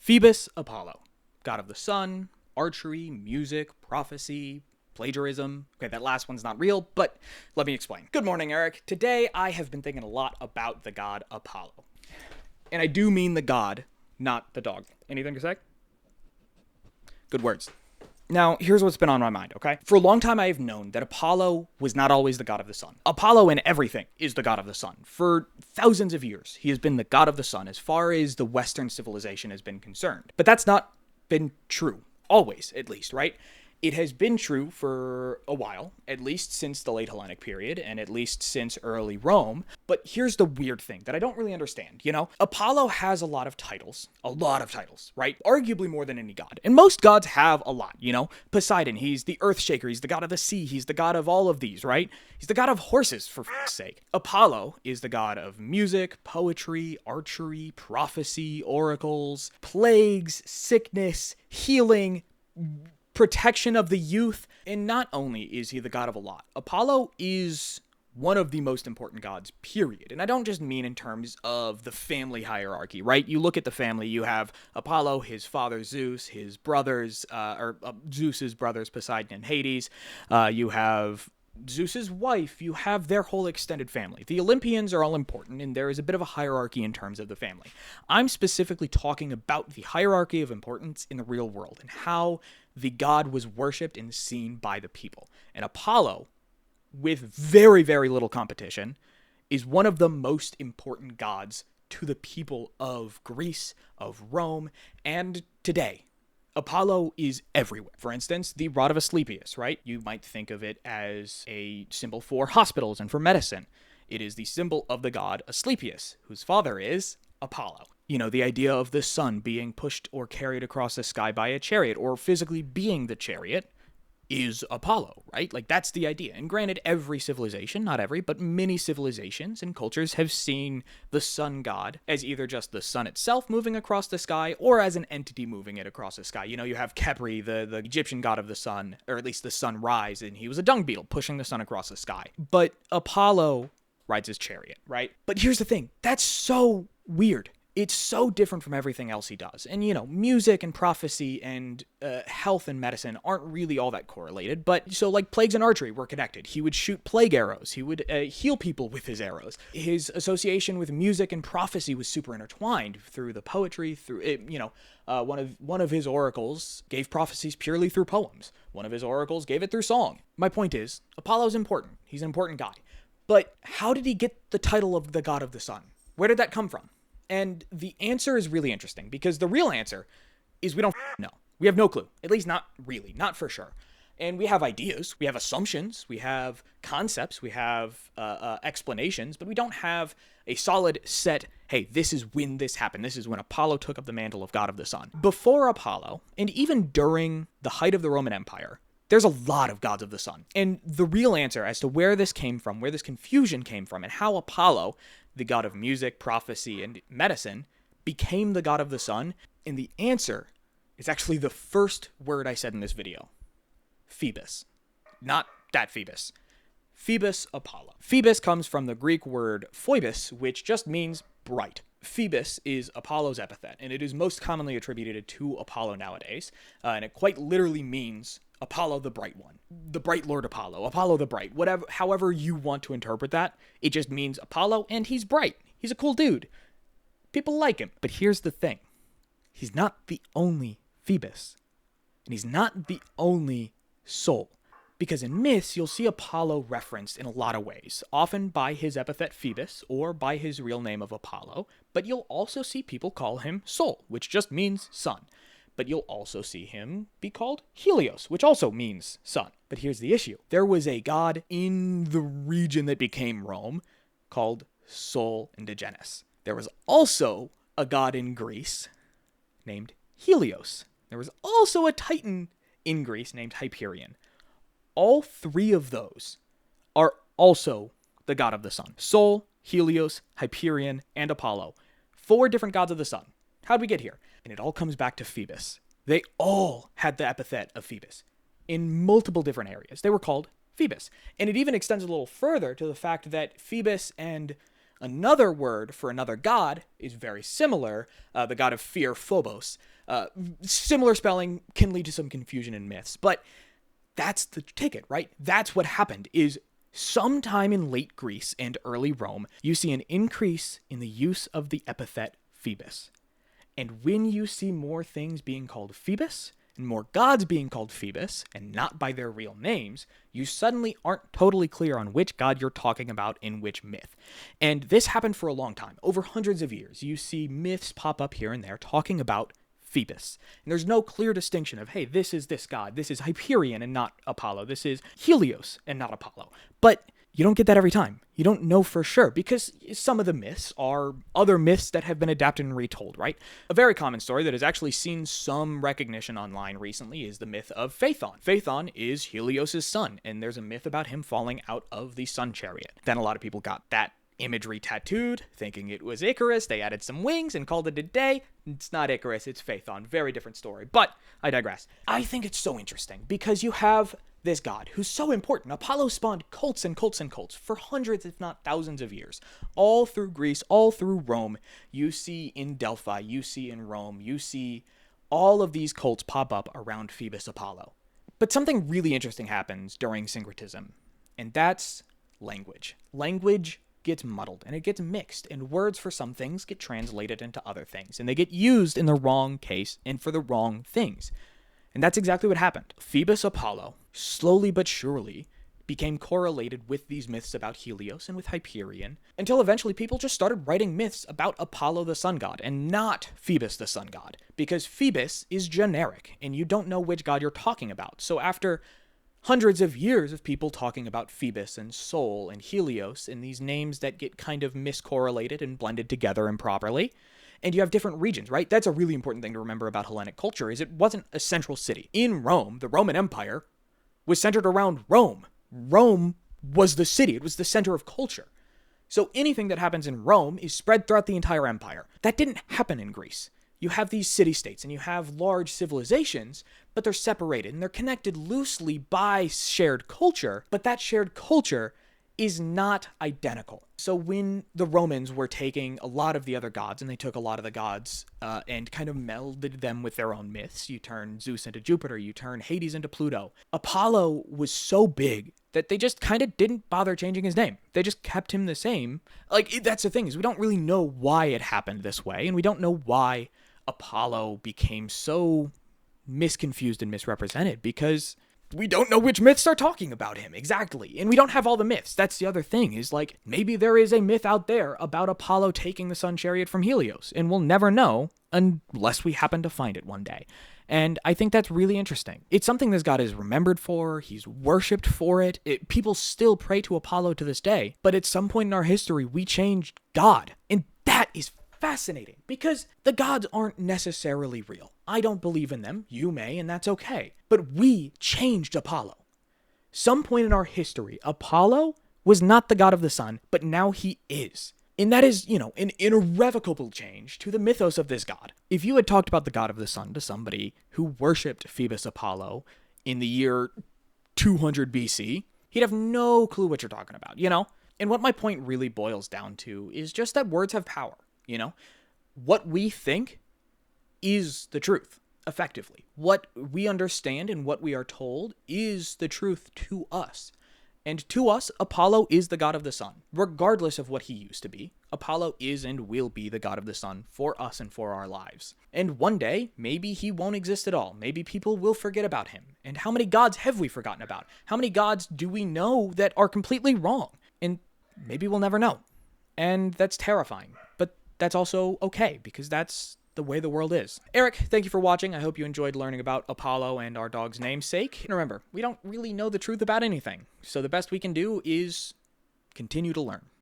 Phoebus Apollo, god of the sun, archery, music, prophecy, plagiarism. Okay, that last one's not real, but let me explain. Good morning, Eric. Today I have been thinking a lot about the god Apollo. And I do mean the god, not the dog. Anything to say? Good words. Now, here's what's been on my mind, okay? For a long time, I have known that Apollo was not always the god of the sun. Apollo in everything is the god of the sun. For thousands of years, he has been the god of the sun as far as the Western civilization has been concerned. But that's not been true. Always, at least, right? It has been true for a while, at least since the late Hellenic period, and at least since early Rome. But here's the weird thing that I don't really understand, Apollo has a lot of titles, right? Arguably more than any god. And most gods have a lot, Poseidon, he's the earth shaker, he's the god of the sea, he's the god of all of these, right? He's the god of horses, for f***'s sake. Apollo is the god of music, poetry, archery, prophecy, oracles, plagues, sickness, healing, protection of the youth. And not only is he the god of a lot, Apollo is one of the most important gods, period. And I don't just mean in terms of the family hierarchy, right? You look at the family, you have Apollo, his father Zeus, his brothers, Zeus's brothers Poseidon and Hades. You have Zeus's wife, you have their whole extended family. The Olympians are all important, and there is a bit of a hierarchy in terms of the family. I'm specifically talking about the hierarchy of importance in the real world and how the god was worshipped and seen by the people. And Apollo, with very, very little competition, is one of the most important gods to the people of Greece, of Rome, and today. Apollo is everywhere. For instance, the rod of Asclepius, right? You might think of it as a symbol for hospitals and for medicine. It is the symbol of the god Asclepius, whose father is Apollo. The idea of the sun being pushed or carried across the sky by a chariot, or physically being the chariot, is Apollo, right? Like, that's the idea. And granted, every civilization, not every, but many civilizations and cultures have seen the sun god as either just the sun itself moving across the sky or as an entity moving it across the sky. You have Khepri, the Egyptian god of the sun, or at least the sunrise, and he was a dung beetle pushing the sun across the sky. But Apollo rides his chariot, right? But here's the thing. That's so weird. It's so different from everything else he does. And, music and prophecy and health and medicine aren't really all that correlated. But so like plagues and archery were connected. He would shoot plague arrows. He would heal people with his arrows. His association with music and prophecy was super intertwined through the poetry, through it, one of his oracles gave prophecies purely through poems. One of his oracles gave it through song. My point is, Apollo's important. He's an important guy. But how did he get the title of the god of the sun? Where did that come from? And the answer is really interesting, because the real answer is we don't know. We have no clue. At least not really, not for sure. And we have ideas, we have assumptions, we have concepts, we have explanations, but we don't have a solid set, hey, this is when this happened. This is when Apollo took up the mantle of god of the sun. Before Apollo, and even during the height of the Roman Empire, there's a lot of gods of the sun. And the real answer as to where this came from, where this confusion came from, and how Apollo, the god of music, prophecy, and medicine, became the god of the sun, and the answer is actually the first word I said in this video. Phoebus. Not that Phoebus. Phoebus Apollo. Phoebus comes from the Greek word phoebus, which just means bright. Phoebus is Apollo's epithet, and it is most commonly attributed to Apollo nowadays, and it quite literally means Apollo the Bright One, the Bright Lord Apollo, Apollo the Bright, whatever, however you want to interpret that. It just means Apollo, and he's bright. He's a cool dude. People like him. But here's the thing. He's not the only Phoebus, and he's not the only soul. Because in myths, you'll see Apollo referenced in a lot of ways, often by his epithet Phoebus or by his real name of Apollo, but you'll also see people call him Sol, which just means sun. But you'll also see him be called Helios, which also means sun. But here's the issue. There was a god in the region that became Rome called Sol Indigenes. There was also a god in Greece named Helios. There was also a titan in Greece named Hyperion. All three of those are also the god of the sun. Sol, Helios, Hyperion, and Apollo. 4 different gods of the sun. How'd we get here? And it all comes back to Phoebus. They all had the epithet of Phoebus in multiple different areas. They were called Phoebus. And it even extends a little further to the fact that Phoebus and Another word for another god is very similar, the god of fear, Phobos. Similar spelling can lead to some confusion in myths, but that's the ticket, right? That's what happened, is sometime in late Greece and early Rome, you see an increase in the use of the epithet Phoebus. And when you see more things being called Phoebus, and more gods being called Phoebus, and not by their real names, you suddenly aren't totally clear on which god you're talking about in which myth. And this happened for a long time. Over hundreds of years, you see myths pop up here and there talking about Phoebus. And there's no clear distinction of, hey, this is this god, this is Hyperion and not Apollo, this is Helios and not Apollo. But you don't get that every time. You don't know for sure, because some of the myths are other myths that have been adapted and retold, right? A very common story that has actually seen some recognition online recently is the myth of Phaethon. Phaethon is Helios' son, and there's a myth about him falling out of the sun chariot. Then a lot of people got that imagery tattooed, thinking it was Icarus. They added some wings and called it a day. It's not Icarus, it's Phaethon. Very different story, but I digress. I think it's so interesting because you have this god who's so important. Apollo spawned cults and cults and cults for hundreds, if not thousands of years. All through Greece, all through Rome. You see in Delphi, you see in Rome, you see all of these cults pop up around Phoebus Apollo. But something really interesting happens during syncretism, and that's language. Language gets muddled and it gets mixed, and words for some things get translated into other things, and they get used in the wrong case and for the wrong things. And that's exactly what happened. Phoebus Apollo, slowly but surely, became correlated with these myths about Helios and with Hyperion, until eventually people just started writing myths about Apollo the sun god and not Phoebus the sun god, because Phoebus is generic and you don't know which god you're talking about. So after hundreds of years of people talking about Phoebus and Sol and Helios and these names that get kind of miscorrelated and blended together improperly, and you have different regions, right? That's a really important thing to remember about Hellenic culture, is it wasn't a central city. In Rome, the Roman Empire was centered around Rome. Rome was the city. It was the center of culture. So anything that happens in Rome is spread throughout the entire empire. That didn't happen in Greece. You have these city-states and you have large civilizations, but they're separated and they're connected loosely by shared culture, but that shared culture is not identical. So when the Romans were taking a lot of the other gods, and they took a lot of the gods and kind of melded them with their own myths, you turn Zeus into Jupiter, you turn Hades into Pluto. Apollo was so big that they just kind of didn't bother changing his name. They just kept him the same. That's the thing, is we don't really know why it happened this way, and we don't know why Apollo became so misconfused and misrepresented, because we don't know which myths are talking about him exactly, and we don't have all the myths. That's the other thing, is maybe there is a myth out there about Apollo taking the sun chariot from Helios, and we'll never know unless we happen to find it one day. And I think that's really interesting. It's something this god is remembered for, he's worshipped for it. People still pray to Apollo to this day, but at some point in our history, we changed God, and that is fascinating, because the gods aren't necessarily real. I don't believe in them. You may, and that's okay. But we changed Apollo. Some point in our history, Apollo was not the god of the sun, but now he is. And that is, an irrevocable change to the mythos of this god. If you had talked about the god of the sun to somebody who worshipped Phoebus Apollo in the year 200 BC, he'd have no clue what you're talking about, And what my point really boils down to is just that words have power. What we think is the truth, effectively. What we understand and what we are told is the truth to us. And to us, Apollo is the god of the sun. Regardless of what he used to be, Apollo is and will be the god of the sun for us and for our lives. And one day, maybe he won't exist at all. Maybe people will forget about him. And how many gods have we forgotten about? How many gods do we know that are completely wrong? And maybe we'll never know. And that's terrifying. But that's also okay, because that's the way the world is. Eric, thank you for watching. I hope you enjoyed learning about Apollo and our dog's namesake. And remember, we don't really know the truth about anything, so the best we can do is continue to learn.